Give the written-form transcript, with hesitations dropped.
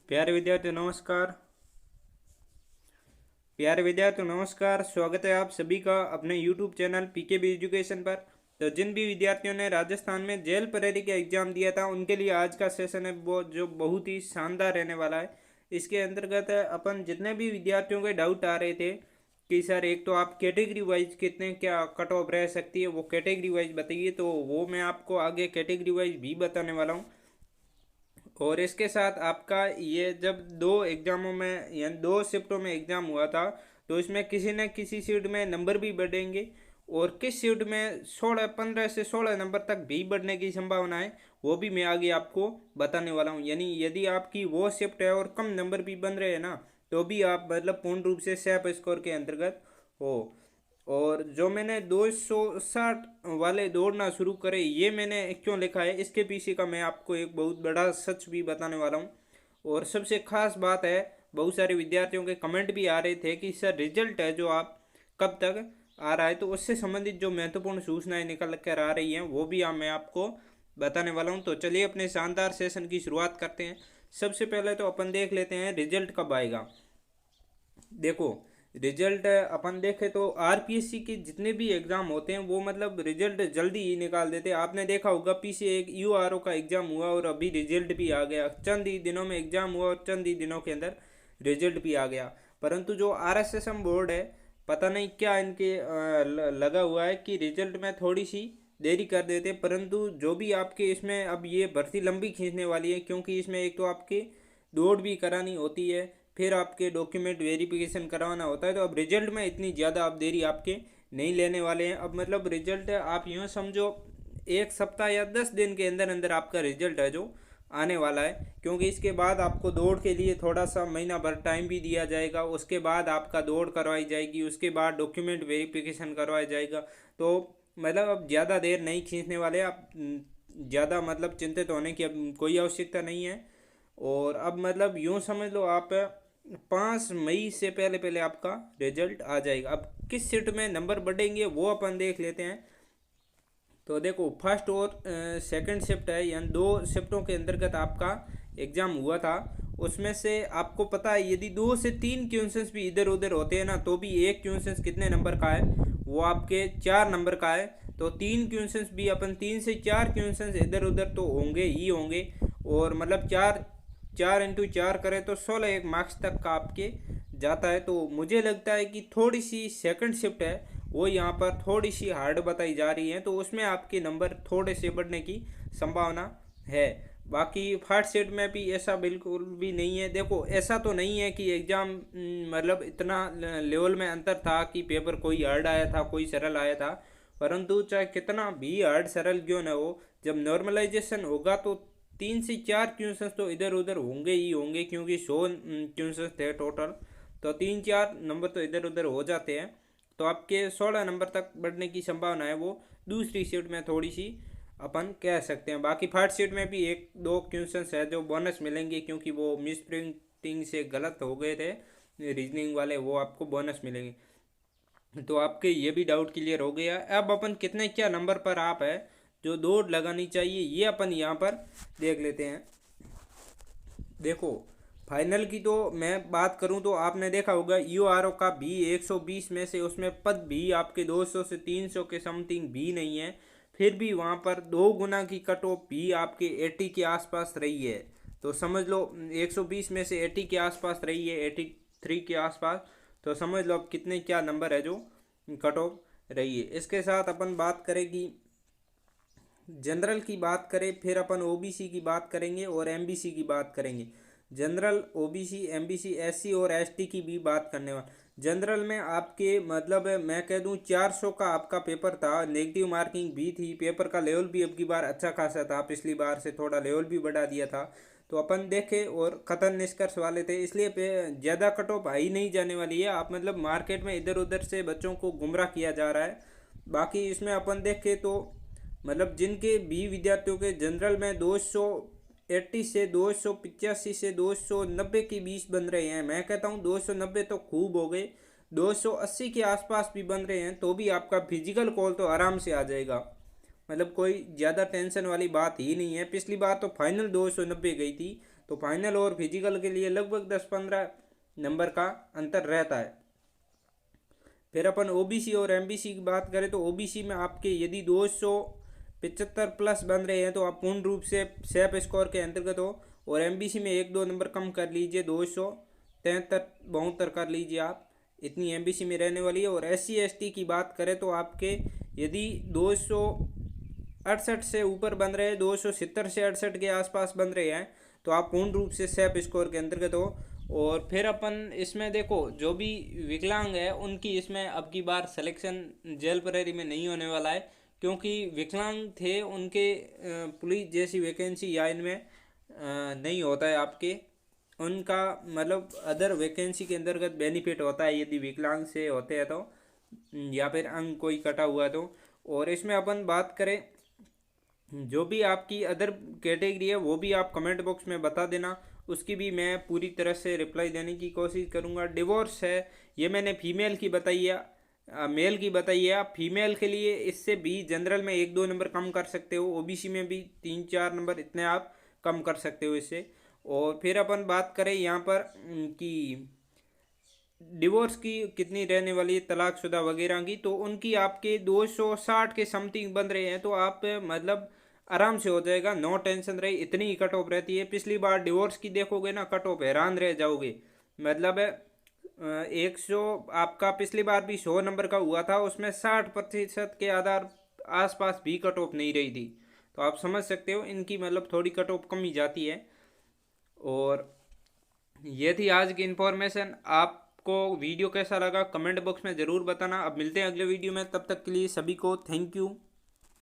प्यारे विद्यार्थियों नमस्कार। स्वागत है आप सभी का अपने यूट्यूब चैनल पीकेबी एजुकेशन पर। तो जिन भी विद्यार्थियों ने राजस्थान में जेल प्रहरी का एग्जाम दिया था उनके लिए आज का सेशन है वो जो बहुत ही शानदार रहने वाला है। इसके अंतर्गत अपन जितने भी विद्यार्थियों के डाउट आ रहे थे कि सर एक तो आप कैटेगरी वाइज कितने क्या कट ऑफ रह सकती है वो कैटेगरी वाइज बताइए, तो वो मैं आपको आगे कैटेगरी वाइज भी बताने वाला हूँ। और इसके साथ आपका ये जब दो एग्जामों में यानी दो शिफ्टों में एग्जाम हुआ था तो इसमें किसी न किसी शिफ्ट में नंबर भी बढ़ेंगे और किस शिफ्ट में 15 से 16 नंबर तक भी बढ़ने की संभावना है वो भी मैं आगे आपको बताने वाला हूँ। यानी यदि आपकी वो शिफ्ट है और कम नंबर भी बन रहे हैं ना तो भी आप मतलब पूर्ण रूप से सेफ स्कोर के अंतर्गत हो। और जो मैंने 260 वाले दौड़ना शुरू करे ये मैंने क्यों लिखा है इसके पीछे का मैं आपको एक बहुत बड़ा सच भी बताने वाला हूँ। और सबसे खास बात है, बहुत सारे विद्यार्थियों के कमेंट भी आ रहे थे कि सर रिजल्ट है जो आप कब तक आ रहा है, तो उससे संबंधित जो महत्वपूर्ण सूचनाएं निकल कर आ रही हैं वो भी मैं आपको बताने वाला हूँ। तो चलिए अपने शानदार सेशन की शुरुआत करते हैं। सबसे पहले तो अपन देख लेते हैं रिजल्ट कब आएगा। देखो, रिजल्ट अपन देखें तो आरपीएससी के जितने भी एग्जाम होते हैं वो मतलब रिजल्ट जल्दी ही निकाल देते हैं। आपने देखा होगा पीछे एक यूआरओ का एग्जाम हुआ और अभी रिजल्ट भी आ गया। चंद ही दिनों में एग्जाम हुआ और चंद ही दिनों के अंदर रिजल्ट भी आ गया। परंतु जो आरएसएसएम बोर्ड है पता नहीं क्या इनके लगा हुआ है कि रिजल्ट में थोड़ी सी देरी कर देते। परंतु जो भी आपके इसमें अब ये भर्ती लंबी खींचने वाली है क्योंकि इसमें एक तो आपकी दौड़ भी करानी होती है, फिर आपके डॉक्यूमेंट वेरिफिकेशन करवाना होता है। तो अब रिजल्ट में इतनी ज़्यादा आप देरी आपके नहीं लेने वाले हैं। अब मतलब रिजल्ट आप यूँ समझो एक सप्ताह या 10 दिन के अंदर अंदर आपका रिजल्ट है जो आने वाला है, क्योंकि इसके बाद आपको दौड़ के लिए थोड़ा सा महीना भर टाइम भी दिया जाएगा। उसके बाद आपका दौड़ करवाई जाएगी, उसके बाद डॉक्यूमेंट वेरिफिकेशन करवाया जाएगा। तो मतलब अब ज़्यादा देर नहीं खींचने वाले आप, ज़्यादा मतलब चिंतित होने की अब कोई आवश्यकता नहीं है। और अब मतलब यूँ समझ लो आप 5 मई से पहले पहले आपका रिजल्ट आ जाएगा। अब किस शिफ्ट में नंबर बढ़ेंगे वो अपन देख लेते हैं। तो देखो, फर्स्ट और सेकंड शिफ्ट है यानी दो शिफ्टों के अंतर्गत आपका एग्ज़ाम हुआ था। उसमें से आपको पता है यदि 2 से 3 क्वेश्चंस भी इधर उधर होते हैं ना तो भी एक क्वेश्चंस कितने नंबर का है, वो आपके 4 नंबर का है। तो 3 क्वेश्चंस भी अपन 3 से 4 क्वेश्चंस इधर उधर तो होंगे ही होंगे। और मतलब चार चार इंटू चार करें तो 16 मार्क्स तक का आपके जाता है। तो मुझे लगता है कि थोड़ी सी सेकंड शिफ्ट है वो यहाँ पर थोड़ी सी हार्ड बताई जा रही है, तो उसमें आपके नंबर थोड़े से बढ़ने की संभावना है। बाकी फर्स्ट शिफ्ट में भी ऐसा बिल्कुल भी नहीं है। देखो, ऐसा तो नहीं है कि एग्ज़ाम मतलब इतना लेवल में अंतर था कि पेपर कोई हार्ड आया था कोई सरल आया था। परंतु चाहे कितना भी हार्ड सरल क्यों ना हो, जब नॉर्मलाइजेशन होगा तो 3 से 4 क्वेश्चन तो इधर उधर होंगे ही होंगे, क्योंकि 100 क्वेश्चन थे टोटल। तो 3-4 नंबर तो इधर उधर हो जाते हैं। तो आपके 16 नंबर तक बढ़ने की संभावना है वो दूसरी शिफ्ट में थोड़ी सी अपन कह सकते हैं। बाकी फर्स्ट शिफ्ट में भी 1-2 क्वेश्चन है जो बोनस मिलेंगे, क्योंकि वो मिस प्रिंटिंग से गलत हो गए थे रीजनिंग वाले, वो आपको बोनस मिलेंगे। तो आपके ये भी डाउट क्लियर हो गया। अब अपन कितने क्या नंबर पर आप है जो दौड़ लगानी चाहिए ये अपन यहाँ पर देख लेते हैं। देखो, फाइनल की तो मैं बात करूं तो आपने देखा होगा यूआरओ का भी 120 में से उसमें पद भी आपके 200 से 300 के समथिंग भी नहीं है। फिर भी वहाँ पर 2 गुना की कट ऑफ भी आपके 80 के आसपास रही है। तो समझ लो 120 में से 80 के आसपास रही है, 83 के आसपास। तो समझ लो अब कितने क्या नंबर है जो कट ऑफ रही है। इसके साथ अपन बात करें कि जनरल की बात करें, फिर अपन ओबीसी की बात करेंगे और एमबीसी की बात करेंगे। जनरल, ओबीसी, एमबीसी, एससी और एसटी की भी बात करने वाला। जनरल में आपके मतलब मैं कह दूं 400 का आपका पेपर था, नेगेटिव मार्किंग भी थी, पेपर का लेवल भी अब की बार अच्छा खासा था, पिछली बार से थोड़ा लेवल भी बढ़ा दिया था। तो अपन देखे और खतन निष्कर्ष वाले थे, इसलिए ज़्यादा कट ऑफ हाई नहीं जाने वाली है। आप मतलब मार्केट में इधर उधर से बच्चों को गुमराह किया जा रहा है। बाकी इसमें अपन देखें तो मतलब जिनके भी विद्यार्थियों के जनरल में 280 से 285 से 290 के बीच बन रहे हैं, मैं कहता हूँ 290 तो खूब हो गए, 280 के आसपास भी बन रहे हैं तो भी आपका फिजिकल कॉल तो आराम से आ जाएगा। मतलब कोई ज़्यादा टेंशन वाली बात ही नहीं है। पिछली बार तो फाइनल 290 गई थी, तो फाइनल और फिजिकल के लिए लगभग 10-15 नंबर का अंतर रहता है। फिर अपन ओबीसी और एमबीसी की बात करें तो ओबीसी में आपके यदि 275 प्लस बन रहे हैं तो आप पूर्ण रूप से सेफ स्कोर के अंतर्गत हो, और एमबीसी में 1-2 नंबर कम कर लीजिए, 273-72 कर लीजिए आप, इतनी एमबीसी में रहने वाली है। और एससी एसटी की बात करें तो आपके यदि 268 से ऊपर बन रहे हैं, 270 से 68 के आसपास बन रहे हैं, तो आप पूर्ण रूप से सेफ स्कोर के अंतर्गत हो। और फिर अपन इसमें देखो जो भी विकलांग है उनकी इसमें अब की बार सिलेक्शन जेल प्रहरी में नहीं होने वाला है, क्योंकि विकलांग थे उनके पुलिस जैसी वैकेंसी या इनमें नहीं होता है आपके, उनका मतलब अदर वैकेंसी के अंतर्गत बेनिफिट होता है यदि विकलांग से होते हैं तो, या फिर अंग कोई कटा हुआ तो। और इसमें अपन बात करें जो भी आपकी अदर कैटेगरी है वो भी आप कमेंट बॉक्स में बता देना, उसकी भी मैं पूरी तरह से रिप्लाई देने की कोशिश करूँगा। डिवोर्स है ये मैंने फीमेल की बताई है, मेल की बताई है। आप फीमेल के लिए इससे भी जनरल में 1-2 नंबर कम कर सकते हो, ओबीसी में भी 3-4 नंबर इतने आप कम कर सकते हो इससे। और फिर अपन बात करें यहाँ पर कि डिवोर्स की कितनी रहने वाली है, तलाकशुदा वगैरह की, तो उनकी आपके 260 के समथिंग बन रहे हैं, तो आप मतलब आराम से हो जाएगा, नो टेंशन रहे, इतनी ही कट ऑफ रहती है। पिछली बार डिवोर्स की देखोगे ना कट ऑफ, हैरान रह जाओगे, मतलब 100 आपका पिछली बार भी 100 नंबर का हुआ था, उसमें 60% के आधार आसपास भी कट ऑफ नहीं रही थी। तो आप समझ सकते हो इनकी मतलब थोड़ी कट ऑफ कम ही जाती है। और ये थी आज की इन्फॉर्मेशन। आपको वीडियो कैसा लगा कमेंट बॉक्स में ज़रूर बताना। अब मिलते हैं अगले वीडियो में, तब तक के लिए सभी को थैंक यू।